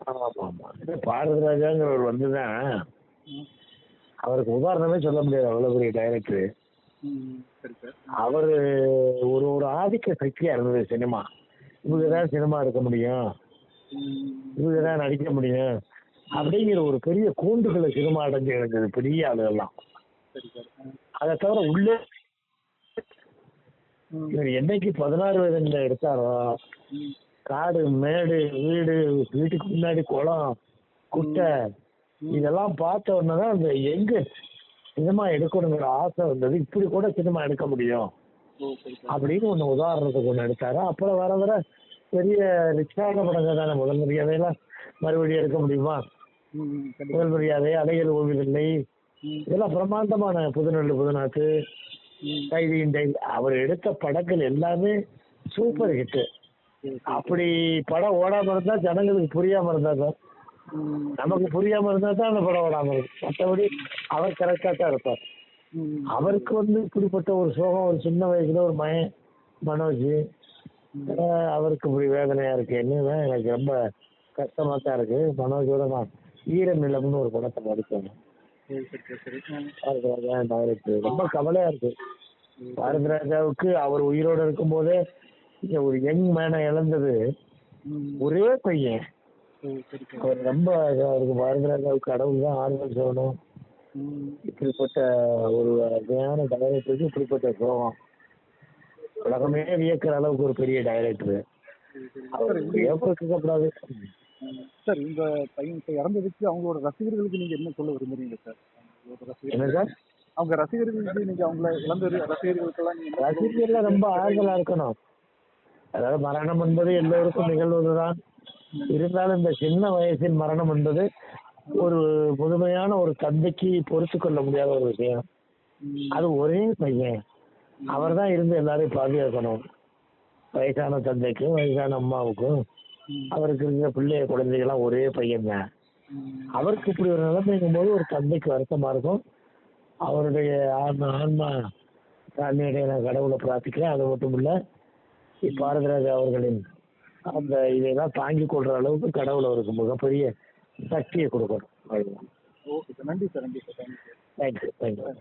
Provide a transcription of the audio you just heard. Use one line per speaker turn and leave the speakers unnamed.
ஆமாம் ஆமாம். பாரதி ராஜாங்கிறவர் வந்து தான்
ம்.
அவருக்கு உதாரணமே சொல்ல முடியாது, அவ்வளோ பெரிய டைரக்டர்.
சரி சார்.
அவர் ஒரு ஒரு ஆதிக்க சக்தியாக இருந்தது சினிமா. இவங்க தான் சினிமா எடுக்க முடியும், இவங்க தான் நடிக்க முடியும் அப்படிங்கிற ஒரு பெரிய கூண்டுகளை சினிமா அடைஞ்சு இருந்தது பெரிய ஆளுகள்லாம்.
சரி சார்.
அதை தவிர உள்ளே இவர் என்னைக்கு 16 வயதுல எடுத்தாரோ, காடு மேடு வீடு, வீட்டுக்கு முன்னாடி குளம் குட்டை இதெல்லாம் பார்த்த உடனே தான் அந்த எங்க சினிமா எடுக்கணுங்கிற ஆசை வந்தது. இப்படி கூட சினிமா எடுக்க முடியும் அப்படின்னு ஒன்று உதாரணத்துக்கு ஒன்று எடுத்தாரு. அப்புறம் வர வர பெரிய ரிச்சான படங்கள் தானே. முதல் மரியாதையெல்லாம் மறுபடியும் எடுக்க முடியுமா? முதல் மரியாதை, அலைகள் ஓவியவில்லை, இதெல்லாம் பிரம்மாண்டமான புதுநெல்லு புதுநாத்து, கைதியின் டைல், அவர் எடுத்த படங்கள் எல்லாமே சூப்பர் ஹிட்டு. அப்படி படம் ஓடாம இருந்தா ஜனங்களுக்கு புரியாம இருந்தா தான், நமக்கு புரியாம இருந்தா தான் அந்த படம் ஓடாம இருக்கும். மற்றபடி அவர் கரெக்டா தான் இருப்பார். அவருக்கு வந்து இப்படிப்பட்ட ஒரு சோகம் ஒரு சின்ன வயசுல ஒரு மனோஜ், அவருக்கு இப்படி வேதனையா இருக்கு. என்னதான் எனக்கு ரொம்ப கஷ்டமா தான் இருக்கு. மனோஜோட நான் ஈர நிலம்னு ஒரு படத்தை படித்தேன். ரொம்ப கவலையா இருக்கு. பாரதி ராஜாவுக்கு அவர் உயிரோட இருக்கும் போதே ஒரு யங் மேனை இழந்தது. ஒரே பையன். அவர் ரொம்ப அவருக்கு பாரதி ராஜாவுக்கு கடவுள் தான் ஆறுதல் சொல்லணும். இப்படிப்பட்ட ஒரு அருமையான டைரக்டருக்கு இப்படிப்பட்ட சோகம் உலகமே வியக்கிற அளவுக்கு ஒரு பெரிய டைரக்டர். அவர் ஏற்படுத்தக்கூடாது
சார். இந்த பையன் இறந்ததுக்கு அவங்களோட ரசிகர்களுக்கு நீங்க என்ன சொல்ல விரும்புறீங்க சார்?
என்ன சார்?
அவங்க ரசிகர்களுக்கு நீங்க அவங்கள இழந்த ரசிகர்களுக்கெல்லாம் நீங்க
ரசிகர்ல ரொம்ப ஆறுதலா இருக்கணும். அதாவது மரணம் என்பது எல்லோருக்கும் நிகழ்வதுதான். இருந்தாலும் இந்த சின்ன வயசின் மரணம் என்பது ஒரு முழுமையான ஒரு தந்தைக்கு பொறுத்து கொள்ள முடியாத ஒரு விஷயம். அது ஒரே பையன், அவர் தான் இருந்து எல்லாரையும் பாதுகாக்கணும். வயசான தந்தைக்கும் வயசான அம்மாவுக்கும் அவருக்கு இருக்கிற பிள்ளைய குழந்தைகள்லாம் ஒரே பையன் தான். அவருக்கு இப்படி ஒரு நிலைமைங்கும் போது ஒரு தந்தைக்கு வருத்தமா இருக்கும். அவருடைய ஆன்மா தானியடைய நான் கடவுளை பிரார்த்திக்கிறேன். அது மட்டும் இல்ல, பாரதிராஜா அவர்களின் அந்த இதையெல்லாம் தாங்கிக் கொள்ற அளவுக்கு கடவுள் அவருக்கு மிகப்பெரிய சக்தியை கொடுக்கணும்.
Okay sir. நன்றி சார். நன்றி சார்.
Thank you thank you.